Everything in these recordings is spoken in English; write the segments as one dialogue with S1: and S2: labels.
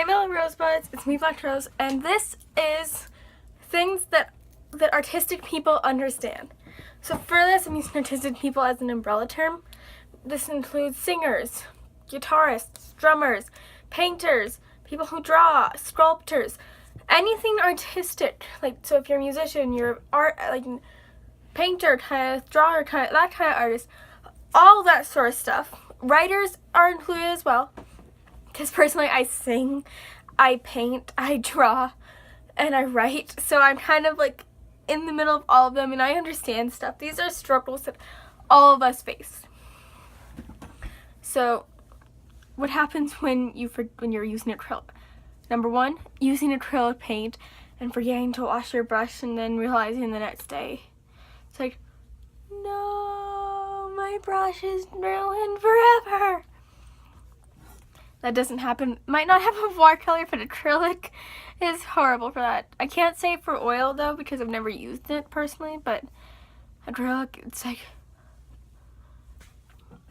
S1: Hey Mellow Rosebuds, it's me Black Rose, and this is things that artistic people understand. So for this, I'm using artistic people as an umbrella term. This includes singers, guitarists, drummers, painters, people who draw, sculptors, anything artistic. Like, so if you're a musician, you're art, like painter kind of, drawer kind of, that kind of artist, all that sort of stuff. Writers are included as well. Because personally, I sing, I paint, I draw, and I write. So I'm kind of like in the middle of all of them, and I understand stuff. These are struggles that all of us face. So what happens when you're using acrylic? Number one, using acrylic paint and forgetting to wash your brush, and then realizing the next day, it's like, no, my brush is ruined forever. That doesn't happen. Might not happen with watercolor, but acrylic is horrible for that. I can't say for oil though, because I've never used it personally, but acrylic, it's like,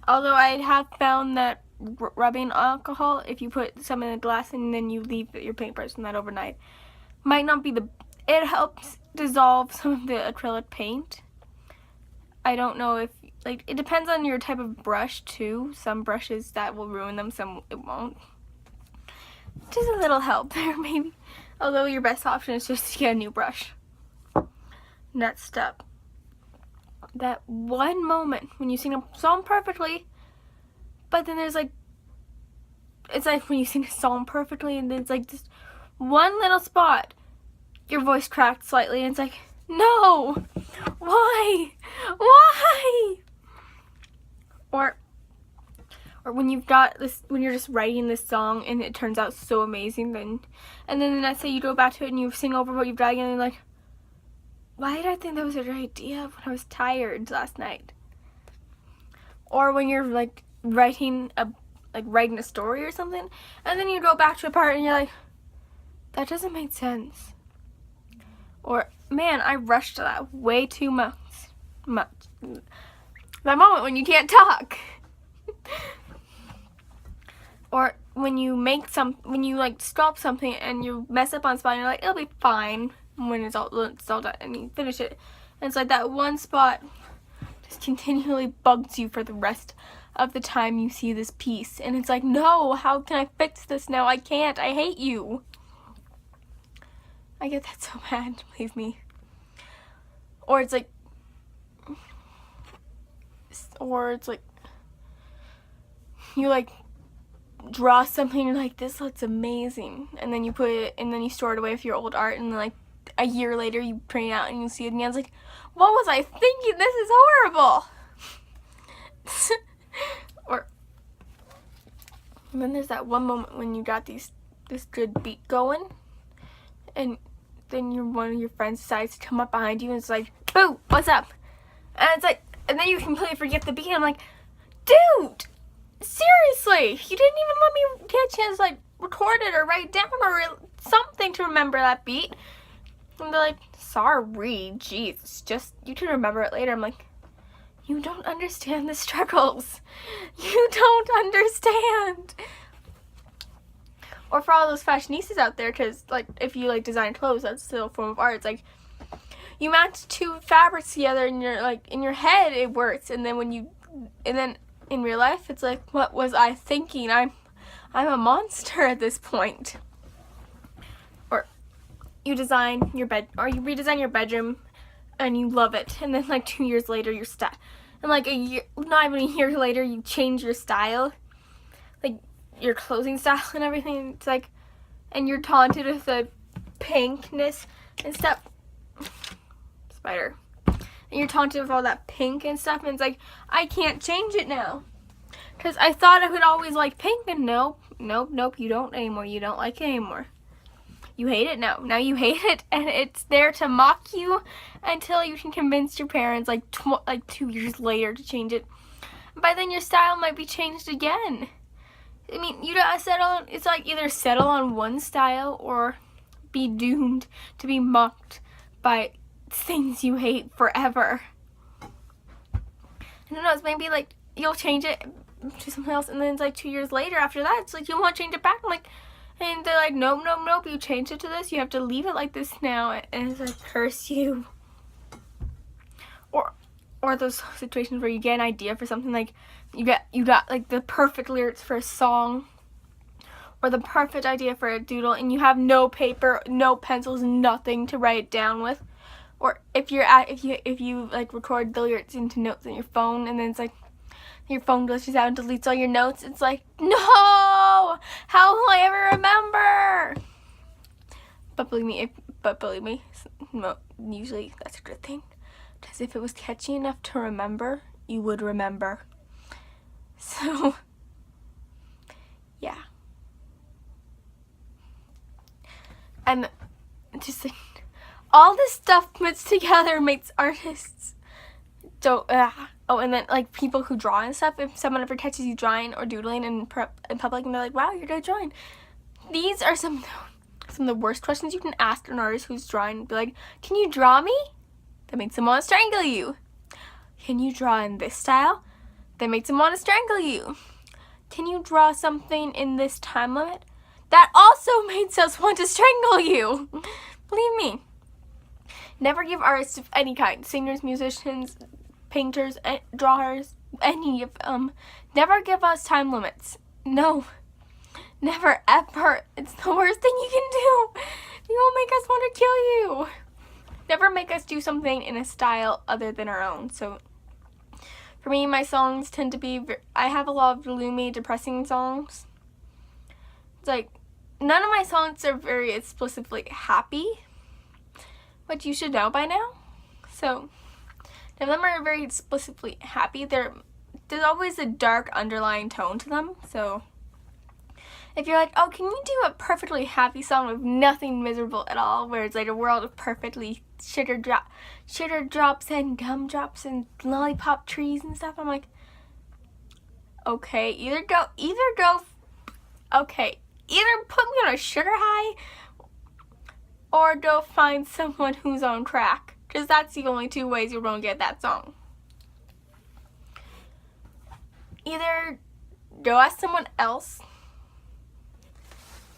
S1: although I have found that rubbing alcohol, if you put some in a glass and then you leave your paintbrush in that overnight, might not be it helps dissolve some of the acrylic paint. I don't know if, like, it depends on your type of brush too. Some brushes that will ruin them, some it won't. Just a little help there maybe. Although your best option is just to get a new brush. Next up, that one moment when you sing a song perfectly, but then there's like, it's like when you sing a song perfectly and then it's like just one little spot, your voice cracked slightly, and it's like, no, why? Or when you've got this, when you're just writing this song and it turns out so amazing, and then the next day you go back to it and you sing over what you've done, and you're like, why did I think that was a good idea when I was tired last night? Or when you're like writing a story or something, and then you go back to a part and you're like, that doesn't make sense. Or, man, I rushed that way too much. That moment when you can't talk. Or when you when you like sculpt something and you mess up on spot and you're like, it'll be fine when it's all done, and you finish it. And it's like that one spot just continually bugs you for the rest of the time you see this piece. And it's like, no, how can I fix this now? I can't. I hate you. I get that so mad, believe me. Or it's like, you like draw something and you're like, this looks amazing, and then you put it, and then you store it away with your old art, and then like a year later you print it out and you see it again, it's like, what was I thinking? This is horrible. And then there's that one moment when you got this good beat going, and then one of your friends decides to come up behind you and it's like, boo, what's up? And it's like, and then you completely forget the beat, and I'm like, dude, seriously, you didn't even let me get a chance to like record it or write down or something to remember that beat. And they're like, sorry, jeez, just, you can remember it later. I'm like, you don't understand the struggles. You don't understand. Or for all those fashionistas out there, because like if you like design clothes, that's still a form of art. It's like you match two fabrics together, and you're like, in your head it works, and then in real life it's like, what was I thinking? I'm a monster at this point. Or you design your bed, or you redesign your bedroom and you love it, and then like 2 years later you're stuck, and like a year, not even a year later, you change your style, like your clothing style and everything. It's like, and you're taunted with the pinkness and stuff. Spider. And you're taunted with all that pink and stuff, and it's like, I can't change it now, because I thought I would always like pink, and nope, you don't anymore. You don't like it anymore. You hate it now. Now you hate it, and it's there to mock you until you can convince your parents like 2 years later to change it. By then your style might be changed again. I mean, you gotta settle. It's like either settle on one style or be doomed to be mocked by things you hate forever. And who knows, maybe like you'll change it to something else, and then it's like 2 years later after that, it's like you won't change it back. I'm like, and they're like, like, nope, nope, nope, you changed it to this, you have to leave it like this now, and it's like, curse you. Or those situations where you get an idea for something, like you got like the perfect lyrics for a song or the perfect idea for a doodle, and you have no paper, no pencils, nothing to write it down with. Or if you like record the lyrics into notes on your phone, and then it's like your phone glitches out and deletes all your notes, it's like, no, how will I ever remember? But believe me, usually that's a good thing. Because if it was catchy enough to remember, you would remember. So, yeah. And just like, all this stuff put together makes artists so, oh, and then like people who draw and stuff, if someone ever catches you drawing or doodling in public and they're like, wow, you're good at drawing. These are some of the worst questions you can ask an artist who's drawing. Be like, can you draw me? That makes them want to strangle you. Can you draw in this style? That makes them want to strangle you. Can you draw something in this time limit? That also makes us want to strangle you. Believe me. Never give artists of any kind, singers, musicians, painters, drawers, any of them, never give us time limits. No. Never, ever. It's the worst thing you can do. You will make us want to kill you. Never make us do something in a style other than our own. So, for me, my songs tend to be, I have a lot of gloomy, depressing songs. It's like, none of my songs are very explicitly happy, which you should know by now. So, none of them are very explicitly happy. There's always a dark underlying tone to them. So, if you're like, oh, can you do a perfectly happy song with nothing miserable at all, where it's like a world of perfectly shitter drops and gumdrops and lollipop trees and stuff, I'm like, okay, either put me on a sugar high or go find someone who's on crack, because that's the only two ways you're going to get that song. Either go ask someone else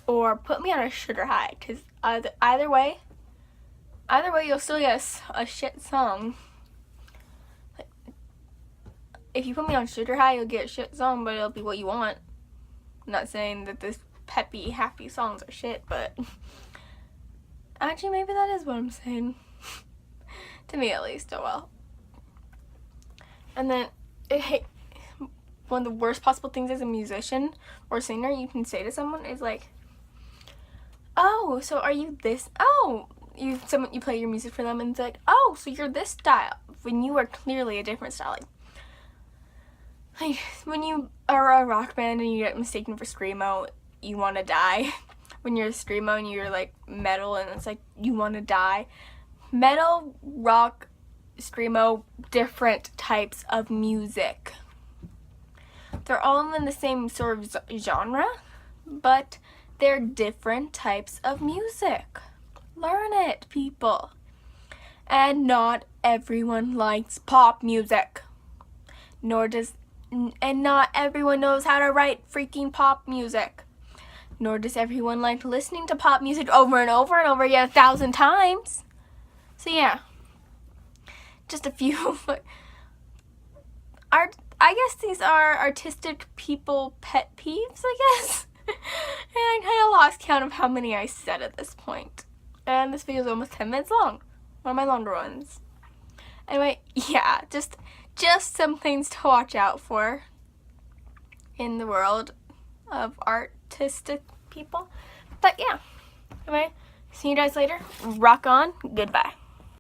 S1: or put me on a sugar high, because either way you'll still get a shit song. If you put me on sugar high, you'll get a shit song, but it'll be what you want. I'm not saying that this peppy, happy songs are shit, but actually maybe that is what I'm saying. To me at least, oh well. And then, one of the worst possible things as a musician or singer you can say to someone is like, oh, so are you this? Oh, you play your music for them and it's like, oh, so you're this style, when you are clearly a different style. Like when you are a rock band and you get mistaken for screamo, you want to die. When you're a screamo and you're like metal and it's like, you want to die. Metal, rock, screamo, different types of music. They're all in the same sort of genre, but they're different types of music. Learn it, people. And not everyone likes pop music. And not everyone knows how to write freaking pop music. Nor does everyone like listening to pop music over and over and over again 1,000 times. So yeah, just a few. I guess these are artistic people pet peeves, I guess. And I kind of lost count of how many I said at this point. And this video is almost 10 minutes long. One of my longer ones. Anyway, yeah, just some things to watch out for in the world of artistic people. But yeah, anyway, see you guys later. Rock on. Goodbye.